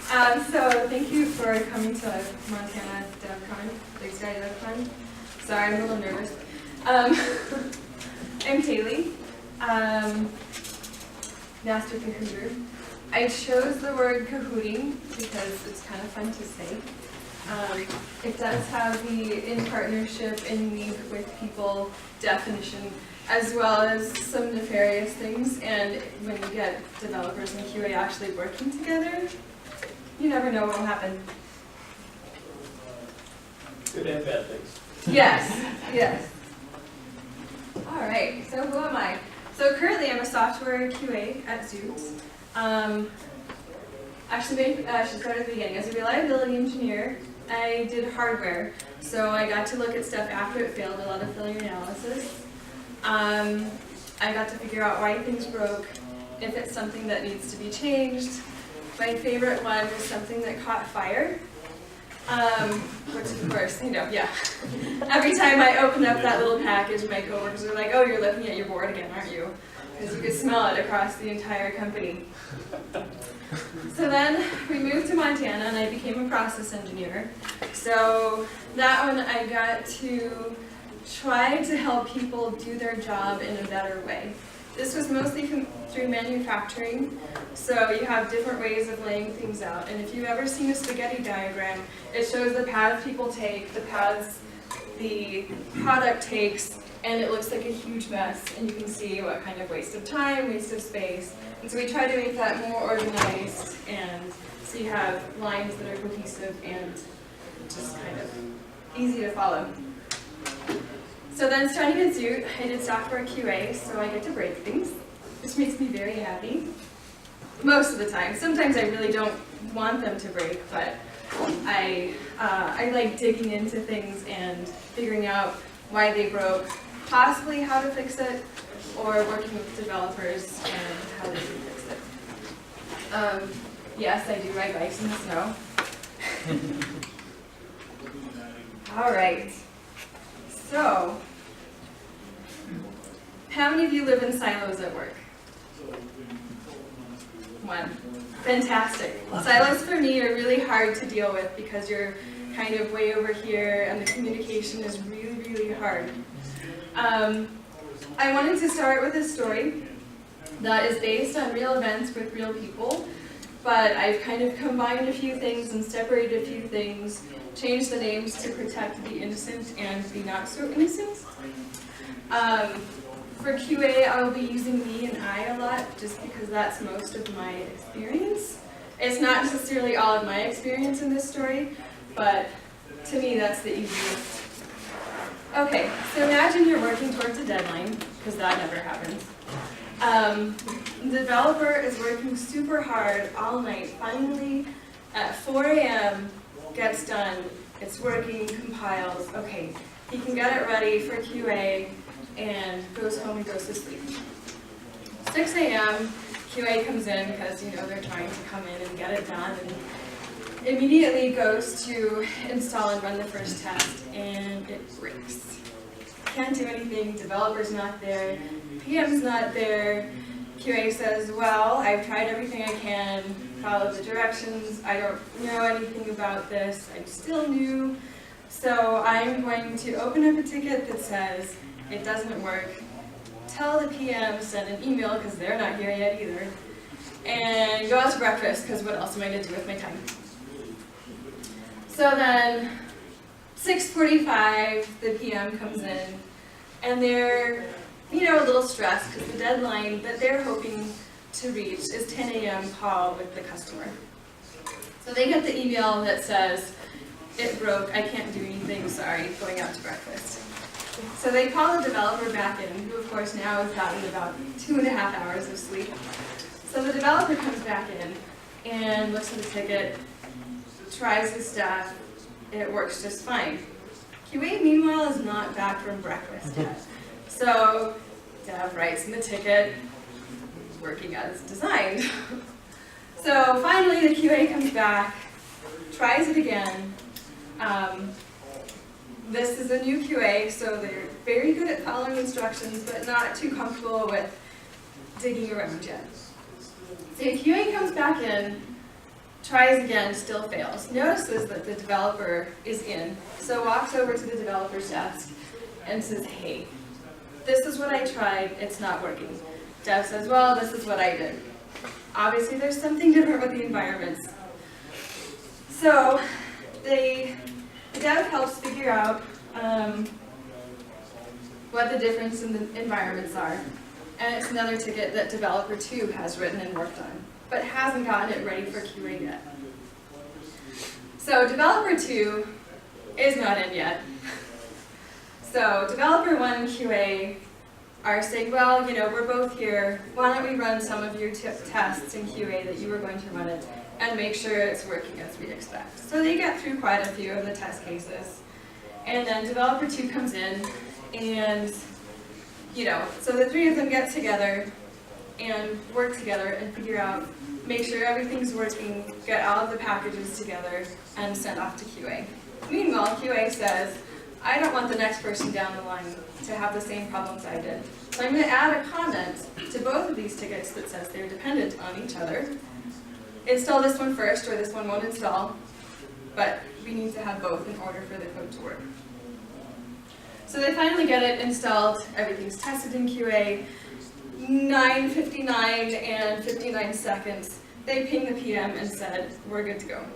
So thank you for coming to Montana DevCon, Big Sky DevCon. Sorry, I'm a little nervous. I'm Cayley, Master Cahooter. I chose the word cahooting because it's kind of fun to say. It does have the in partnership, in league with people definition, as well as some nefarious things. And when you get developers and QA actually working together, you never know what will happen. Good and bad things. Yes, yes. All right, so who am I? So currently I'm a software QA at Zoot. Actually, I should start at the beginning. As a reliability engineer, I did hardware. So I got to look at stuff after it failed, a lot of failure analysis. I got to figure out why things broke, if it's something that needs to be changed. My favorite one was something that caught fire, which of course, yeah. Every time I open up that little package, my coworkers are like, oh, you're looking at your board again, aren't you? Because you could smell it across the entire company. So then we moved to Montana and I became a process engineer. So that one I got to try to help people do their job in a better way. This was mostly through manufacturing, so you have different ways of laying things out. And if you've ever seen a spaghetti diagram, it shows the paths people take, the paths the product takes, and it looks like a huge mess. And you can see what kind of waste of time, waste of space. And so we try to make that more organized, and so you have lines that are cohesive and just kind of easy to follow. So then starting at Zoot, I did software QA, so I get to break things, which makes me very happy. Most of the time. Sometimes I really don't want them to break, but I like digging into things and figuring out why they broke, possibly how to fix it, or working with developers and how they can fix it. Yes, I do ride bikes in the snow. All right. So, how many of you live in silos at work? One. Fantastic. Silos for me are really hard to deal with because you're kind of way over here and the communication is really, really hard. I wanted to start with a story that is based on real events with real people, but I've kind of combined a few things and separated a few things, changed the names to protect the innocent and the not so innocent. For QA, I will be using me and I a lot, just because that's most of my experience. It's not necessarily all of my experience in this story, but to me that's the easiest. Okay, so imagine you're working towards a deadline, because that never happens. The developer is working super hard all night, finally at 4 a.m. gets done, it's working, compiles, okay, he can get it ready for QA, and goes home and goes to sleep. 6 a.m., QA comes in because they're trying to come in and get it done, and immediately goes to install and run the first test, and it breaks. Can't do anything, developer's not there, PM's not there. QA says, well, I've tried everything I can, followed the directions, I don't know anything about this, I'm still new, so I'm going to open up a ticket that says, it doesn't work, tell the PM, send an email because they're not here yet either, and go out to breakfast because what else am I going to do with my time? So then 6:45 the PM comes in and they're a little stressed because the deadline that they're hoping to reach is 10 a.m. call with the customer. So they get the email that says, it broke, I can't do anything, sorry, going out to breakfast. So they call the developer back in, who of course now has gotten about 2.5 hours of sleep. So the developer comes back in and looks at the ticket, tries the stuff, it works just fine. QA meanwhile is not back from breakfast yet. So dev writes in the ticket, working as designed. So finally the QA comes back, tries it again. This is a new QA, so they're very good at following instructions, but not too comfortable with digging around yet. So QA comes back in, tries again, still fails. Notices that the developer is in, so walks over to the developer's desk and says, hey, this is what I tried, it's not working. Dev says, well, this is what I did. Obviously there's something different with the environments. So the dev helps figure out what the difference in the environments are. And it's another ticket that developer 2 has written and worked on, but hasn't gotten it ready for QA yet. So developer 2 is not in yet. So developer 1 and QA are saying, well, we're both here. Why don't we run some of your tests in QA that you were going to run it and make sure it's working as we expect. So they get through quite a few of the test cases. And then developer 2 comes in and, so the 3 of them get together and work together and figure out, make sure everything's working, get all of the packages together, and send off to QA. Meanwhile, QA says, I don't want the next person down the line to have the same problems I did. So I'm going to add a comment to both of these tickets that says they're dependent on each other. Install this one first, or this one won't install, but we need to have both in order for the code to work. So they finally get it installed, everything's tested in QA, 9:59 and 59 seconds, they ping the PM and said, we're good to go.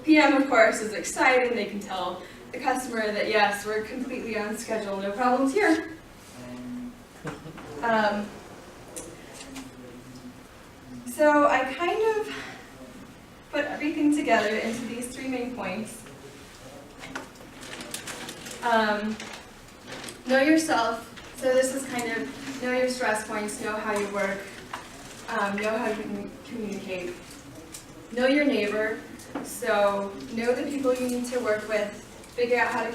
PM, of course, is excited, they can tell the customer that yes, we're completely on schedule, no problems here. So I kind of put everything together into these 3 main points. Know yourself. So this is kind of know your stress points, know how you work, know how you can communicate. Know your neighbor. So know the people you need to work with, figure out how to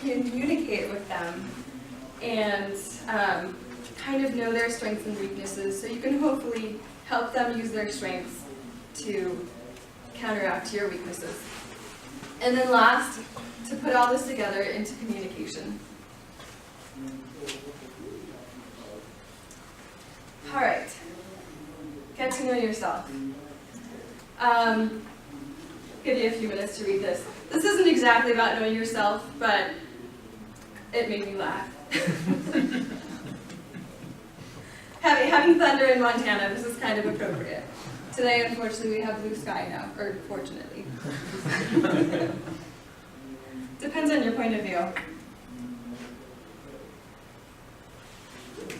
communicate with them, and kind of know their strengths and weaknesses so you can hopefully help them use their strengths to counteract your weaknesses. And then last, to put all this together into communication. All right, get to know yourself. Give you a few minutes to read this. This isn't exactly about knowing yourself, but it made me laugh. Having thunder in Montana, this is kind of appropriate. Today, unfortunately, we have blue sky now, or fortunately. Depends on your point of view.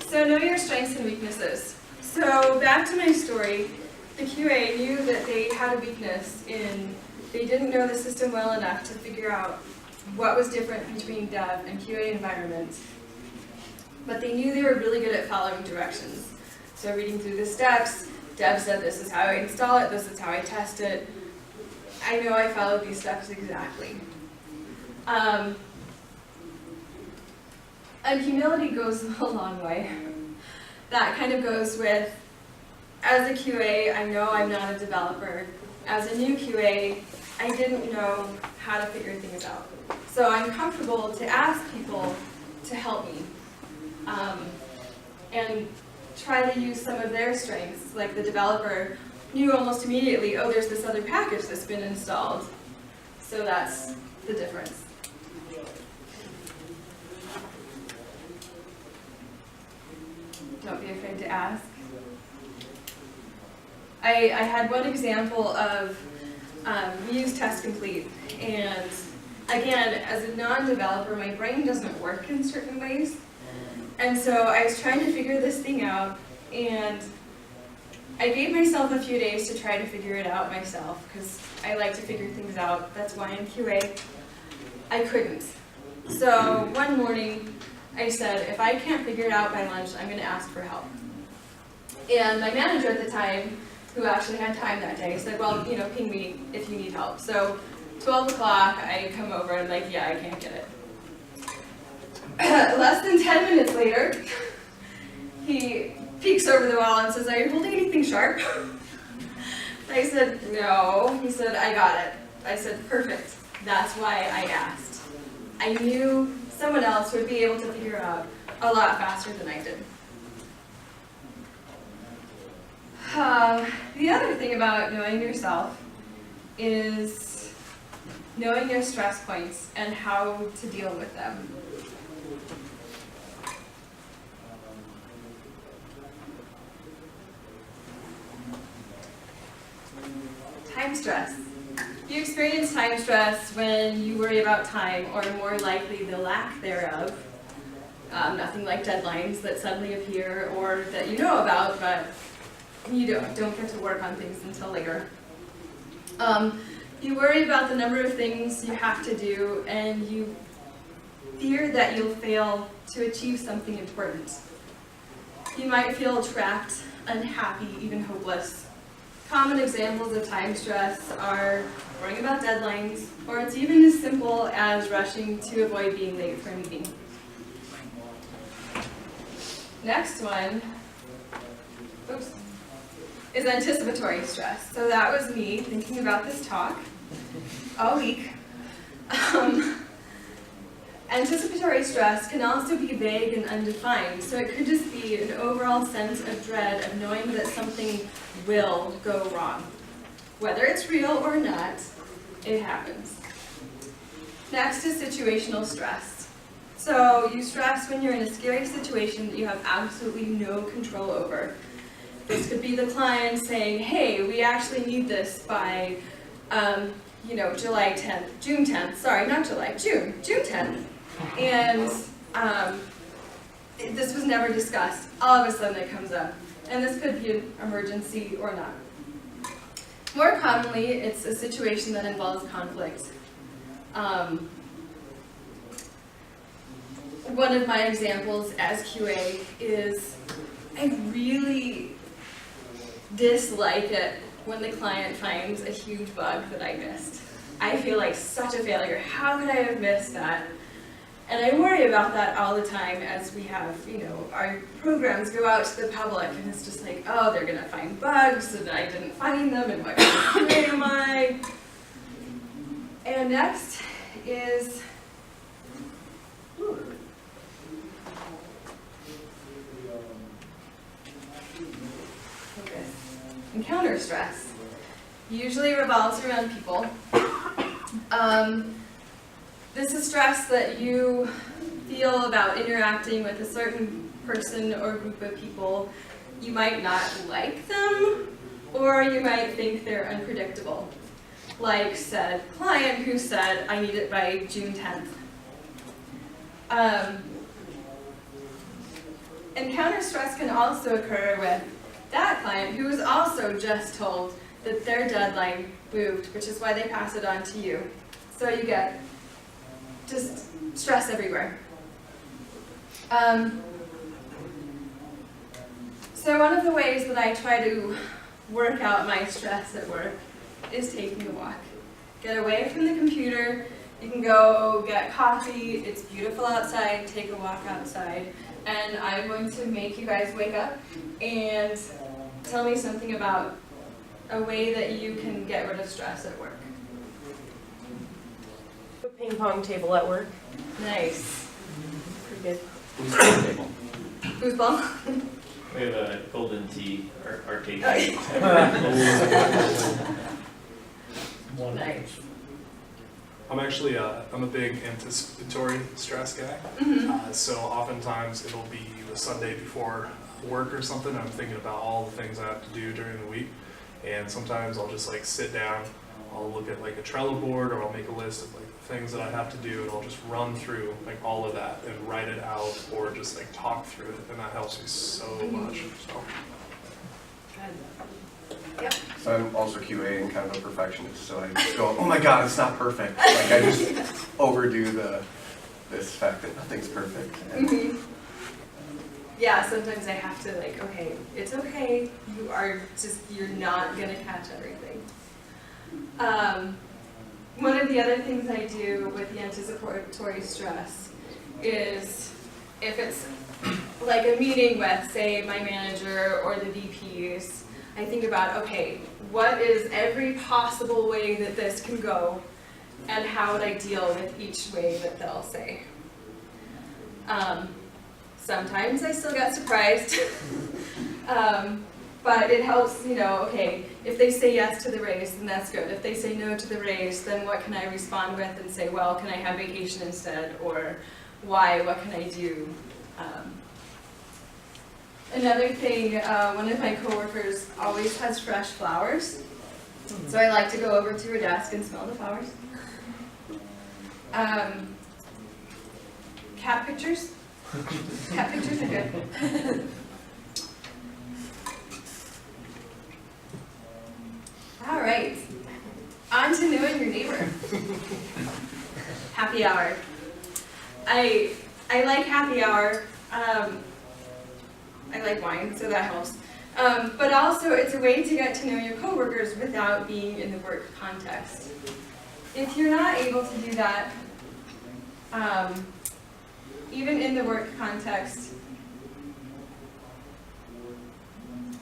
So know your strengths and weaknesses. So back to my story, the QA knew that they had a weakness in, they didn't know the system well enough to figure out what was different between dev and QA environments. But they knew they were really good at following directions. So reading through the steps, dev said this is how I install it, this is how I test it. I know I followed these steps exactly. And humility goes a long way. That kind of goes with, as a QA, I know I'm not a developer. As a new QA, I didn't know how to figure things out. So I'm comfortable to ask people to help me and try to use some of their strengths. Like the developer knew almost immediately, oh, there's this other package that's been installed. So that's the difference. Don't be afraid to ask. I had one example of, we use Test Complete, and again, as a non-developer, my brain doesn't work in certain ways, and so I was trying to figure this thing out, and I gave myself a few days to try to figure it out myself, because I like to figure things out. That's why I'm QA. I couldn't. So one morning, I said, if I can't figure it out by lunch, I'm going to ask for help. And my manager at the time, who actually had time that day, said, well, ping me if you need help. So 12 o'clock, I come over and I'm like, yeah, I can't get it. Less than 10 minutes later, he peeks over the wall and says, are you holding anything sharp? I said, no. He said, I got it. I said, perfect. That's why I asked. I knew someone else would be able to figure it out a lot faster than I did. The other thing about knowing yourself is knowing your stress points and how to deal with them. Time stress. You experience time stress when you worry about time, or more likely the lack thereof. Nothing like deadlines that suddenly appear or that you know about, but you don't get to work on things until later. You worry about the number of things you have to do, and you fear that you'll fail to achieve something important. You might feel trapped, unhappy, even hopeless. Common examples of time stress are worrying about deadlines, or it's even as simple as rushing to avoid being late for a meeting. Next one, is anticipatory stress. So that was me thinking about this talk all week. Anticipatory stress can also be vague and undefined, so it could just be an overall sense of dread of knowing that something will go wrong. Whether it's real or not, it happens. Next is situational stress. So you stress when you're in a scary situation that you have absolutely no control over. This could be the client saying, hey, we actually need this by, July 10th, June 10th, sorry, not July, June 10th. And this was never discussed. All of a sudden it comes up. And this could be an emergency or not. More commonly, it's a situation that involves conflict. One of my examples as QA is I really dislike it when the client finds a huge bug that I missed. I feel like such a failure. How could I have missed that? And I worry about that all the time as we have, our programs go out to the public, and it's just like, oh, they're gonna find bugs, and I didn't find them, and what kind of QA am I? And next is encounter stress. Usually revolves around people. This is stress that you feel about interacting with a certain person or group of people. You might not like them, or you might think they're unpredictable. Like said client who said, I need it by June 10th. Encounter stress can also occur with that client who was also just told that their deadline moved, which is why they pass it on to you. So you get just stress everywhere. So one of the ways that I try to work out my stress at work is taking a walk. Get away from the computer. You can go get coffee. It's beautiful outside. Take a walk outside. And I'm going to make you guys wake up and tell me something about a way that you can get rid of stress at work. A ping pong table at work. Nice. Pretty good. Foosball table. Foosball? We have a golden tea arcade. Nice. I'm actually, I'm a big anticipatory stress guy. Mm-hmm. So oftentimes it'll be the Sunday before work or something, and I'm thinking about all the things I have to do during the week. And sometimes I'll just sit down, I'll look at a Trello board, or I'll make a list of the things that I have to do, and I'll just run through all of that and write it out, or just talk through it, and that helps me so much. So. Yep. So I'm also QA and kind of a perfectionist, so I just go, oh my god, it's not perfect. I just overdo this fact that nothing's perfect. And Mm-hmm. Yeah, sometimes I have to okay, it's okay. You're not gonna catch everything. One of the other things I do with the anticipatory stress is if it's a meeting with, say, my manager or the VPs, I think about, okay, what is every possible way that this can go, and how would I deal with each way that they'll say. Sometimes I still get surprised. But it helps, you know, okay, if they say yes to the raise, then that's good. If they say no to the raise, then what can I respond with and say, well, can I have vacation instead? Or why, what can I do? Another thing, one of my coworkers always has fresh flowers. So I like to go over to her desk and smell the flowers. Cat pictures. Cat pictures are good. All right, on to knowing your neighbor. Happy hour. I like happy hour. I like wine, so that helps. But also, it's a way to get to know your coworkers without being in the work context. If you're not able to do that, even in the work context,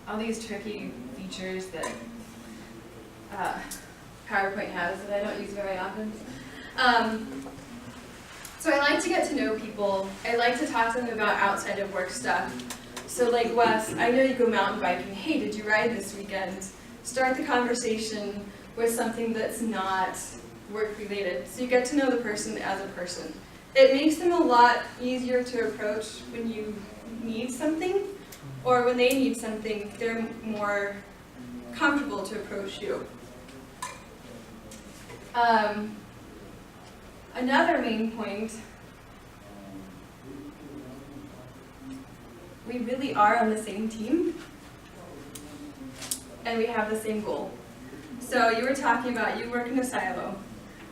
all these tricky features that PowerPoint has that I don't use very often. So I like to get to know people. I like to talk to them about outside of work stuff. So like Wes, I know you go mountain biking. Hey, did you ride this weekend? Start the conversation with something that's not work related. So you get to know the person as a person. It makes them a lot easier to approach when you need something, or when they need something, they're more comfortable to approach you. Another main point, we really are on the same team, and we have the same goal. So you were talking about you work in a silo.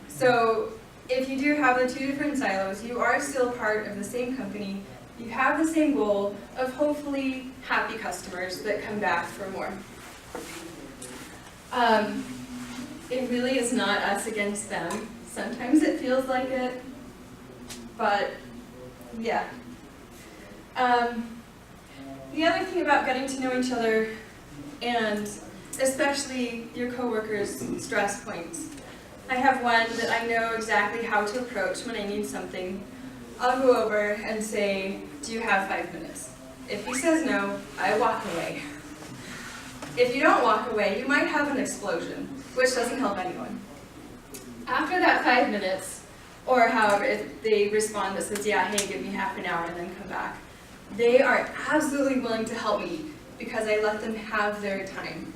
So if you do have the two different silos, you are still part of the same company. You have the same goal of hopefully happy customers that come back for more. It really is not us against them. Sometimes it feels like it, but yeah. The other thing about getting to know each other, and especially your coworkers' stress points. I have one that I know exactly how to approach when I need something. I'll go over and say, do you have 5 minutes? If he says no, I walk away. If you don't walk away, you might have an explosion, which doesn't help anyone. After that 5 minutes, or however, if they respond that says, yeah, hey, give me half an hour and then come back, they are absolutely willing to help me because I let them have their time.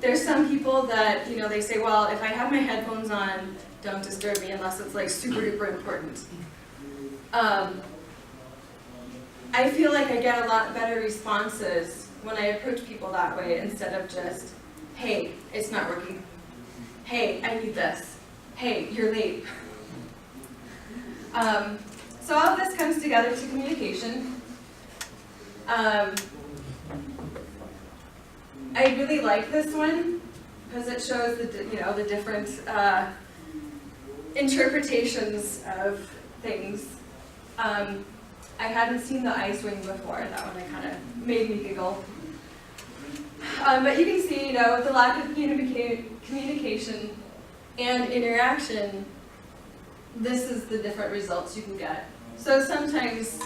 There's some people that, you know, they say, well, if I have my headphones on, don't disturb me unless it's like super duper important. I feel like I get a lot better responses when I approach people that way instead of just, hey, it's not working. Hey, I need this. Hey, you're late. So all of this comes together to communication. I really like this one because it shows the different interpretations of things. I hadn't seen the ice wing before. That one kind of made me giggle. But you can see, with the lack of communication and interaction, this is the different results you can get. So sometimes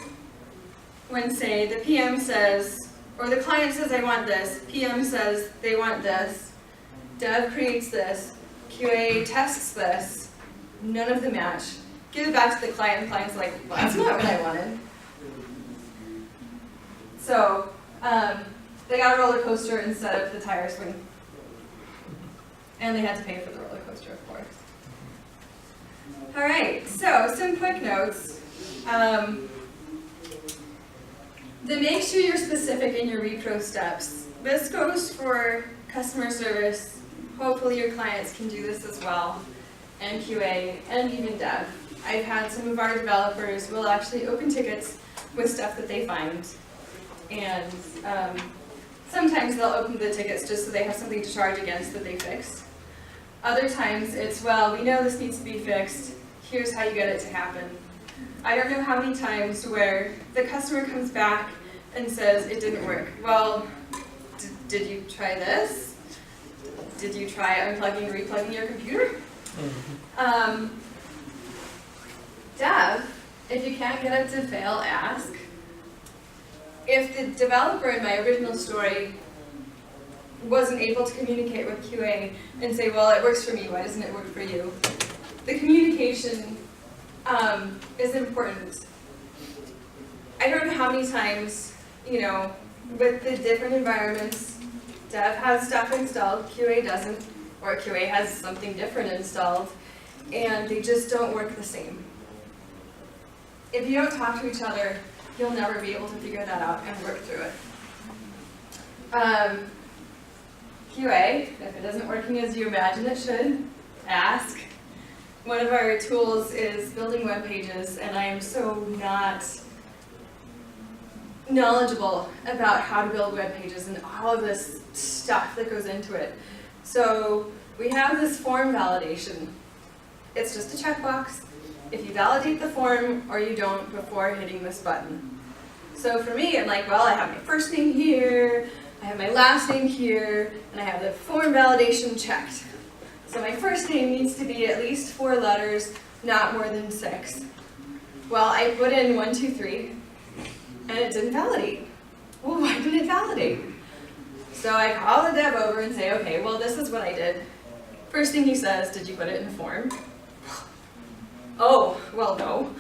when, say, the PM says, or the client says, I want this, PM says they want this, Dev creates this, QA tests this, none of them match. Give it back to the client, client's like, well, that's not what I wanted. So, they got a roller coaster instead of the tire swing. And they had to pay for the roller coaster, of course. All right, so some quick notes. Then make sure you're specific in your repro steps. This goes for customer service. Hopefully your clients can do this as well, and QA, and even dev. I've had some of our developers will actually open tickets with stuff that they find. And sometimes they'll open the tickets just so they have something to charge against that they fixed. Other times it's, well, we know this needs to be fixed. Here's how you get it to happen. I don't know how many times where the customer comes back and says it didn't work. Well, did you try this? Did you try unplugging or replugging your computer? Dev, if you can't get it to fail, ask. if the developer in my original story wasn't able to communicate with QA and say, well, it works for me, why doesn't it work for you? The communication is important. I don't know how many times, with the different environments, Dev has stuff installed, QA doesn't, or QA has something different installed, and they just don't work the same. If you don't talk to each other, you'll never be able to figure that out and work through it. QA, if it isn't working as you imagine it should, ask. One of our tools is building web pages, and I am so not knowledgeable about how to build web pages and all of this stuff that goes into it. So we have this form validation. It's just a checkbox. If you validate the form or you don't before hitting this button. So for me, I'm like, well, I have my first name here, I have my last name here, and I have the form validation checked. So my first name needs to be at least 4 letters, not more than 6. Well, I put in 1, 2, 3, and it didn't validate. Well, why didn't it validate? So I call the dev over and say, okay, well, this is what I did. First thing he says, did you put it in the form? Oh, well, no.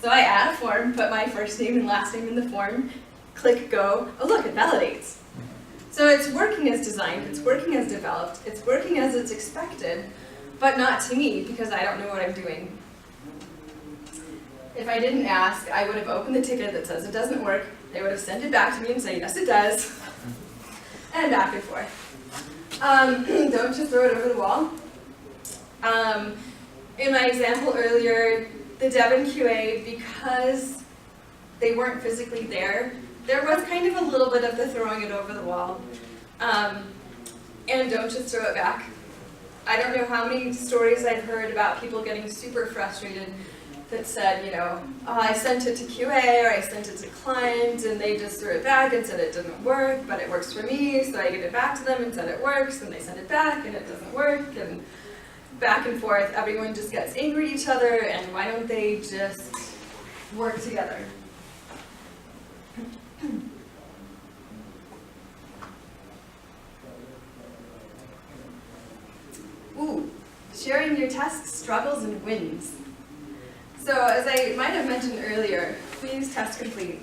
So I add a form, put my first name and last name in the form, click go. Oh, look, it validates. So it's working as designed, it's working as developed, it's working as it's expected, but not to me because I don't know what I'm doing. If I didn't ask, I would have opened the ticket that says it doesn't work. They would have sent it back to me and say, yes, it does. And back and forth. Don't just throw it over the wall. In my example earlier, the dev and QA, because they weren't physically there was kind of a little bit of the throwing it over the wall. And don't just throw it back. I don't know how many stories I've heard about people getting super frustrated that said, oh, I sent it to QA or I sent it to client and they just threw it back and said it didn't work, but it works for me, so I give it back to them and said it works, and they send it back and it doesn't work, and back and forth. Everyone just gets angry at each other, and why don't they just work together? Ooh, sharing your tasks, struggles, and wins. So as I might have mentioned earlier, we use Test Complete,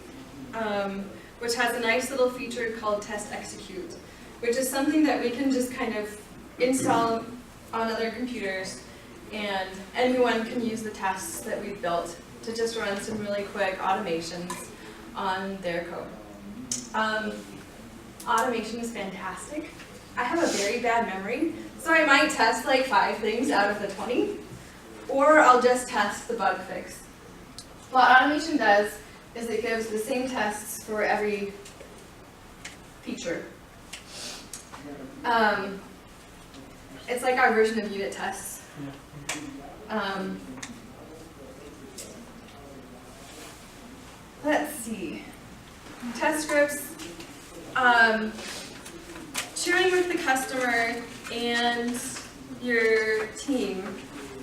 which has a nice little feature called Test Execute, which is something that we can just kind of install on other computers, and anyone can use the tests that we've built to just run some really quick automations on their code. Automation is fantastic. I have a very bad memory, so I might test like 5 things out of the 20, or I'll just test the bug fix. What automation does is it gives the same tests for every feature. It's like our version of unit tests. Let's see. Test scripts. Sharing with the customer and your team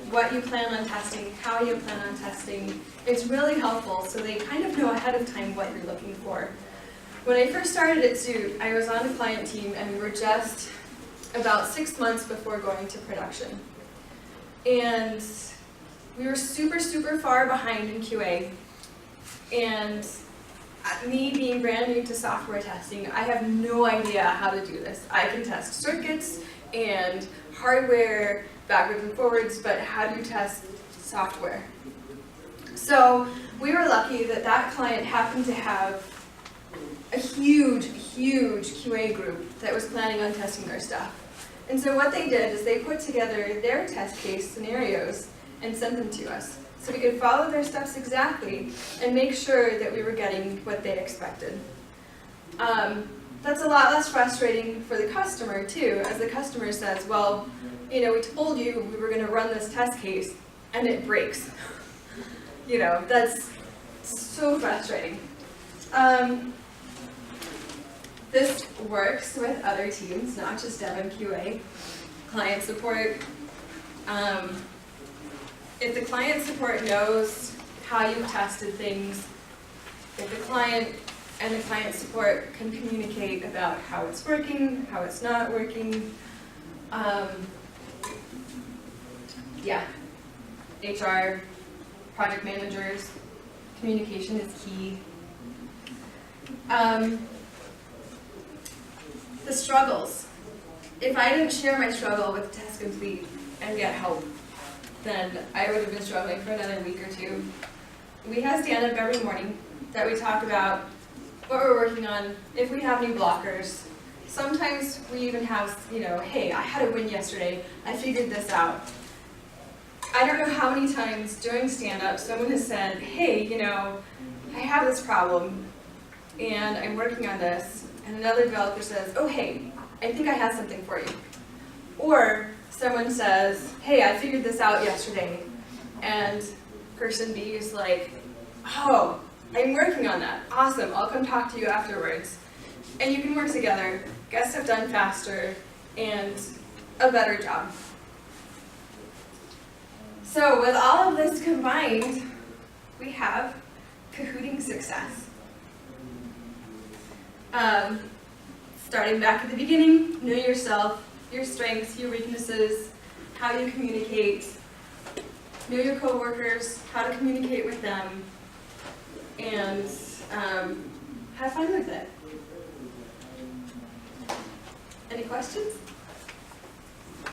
what you plan on testing, how you plan on testing. It's really helpful so they kind of know ahead of time what you're looking for. When I first started at Zoot, I was on a client team and we were just about 6 months before going to production. And we were super, super far behind in QA. And me being brand new to software testing, I have no idea how to do this. I can test circuits and hardware backwards and forwards, but how do you test software? So we were lucky that that client happened to have a huge, huge QA group that was planning on testing their stuff. And so what they did is they put together their test case scenarios and sent them to us. So we could follow their steps exactly and make sure that we were getting what they expected. That's a lot less frustrating for the customer too, as the customer says, well, we told you we were going to run this test case and it breaks. That's so frustrating. This works with other teams, not just Dev and QA. Client support. If the client support knows how you've tested things, if the client and the client support can communicate about how it's working, how it's not working. Yeah, HR, project managers, communication is key. The struggles. If I didn't share my struggle with Task Complete and get help, then I would have been struggling for another week or two. We have stand-up every morning that we talk about what we're working on, if we have new blockers. Sometimes we even have, hey, I had a win yesterday, I figured this out. I don't know how many times during stand-up someone has said, hey, I have this problem and I'm working on this, and another developer says, oh, hey, I think I have something for you. Or someone says, hey, I figured this out yesterday, and person B is like, oh, I'm working on that. Awesome, I'll come talk to you afterwards. And you can work together, get stuff done faster, and a better job. So with all of this combined, we have Cahooting success. Starting back at the beginning, know yourself, your strengths, your weaknesses, how you communicate, know your coworkers, how to communicate with them, and have fun with it. Any questions?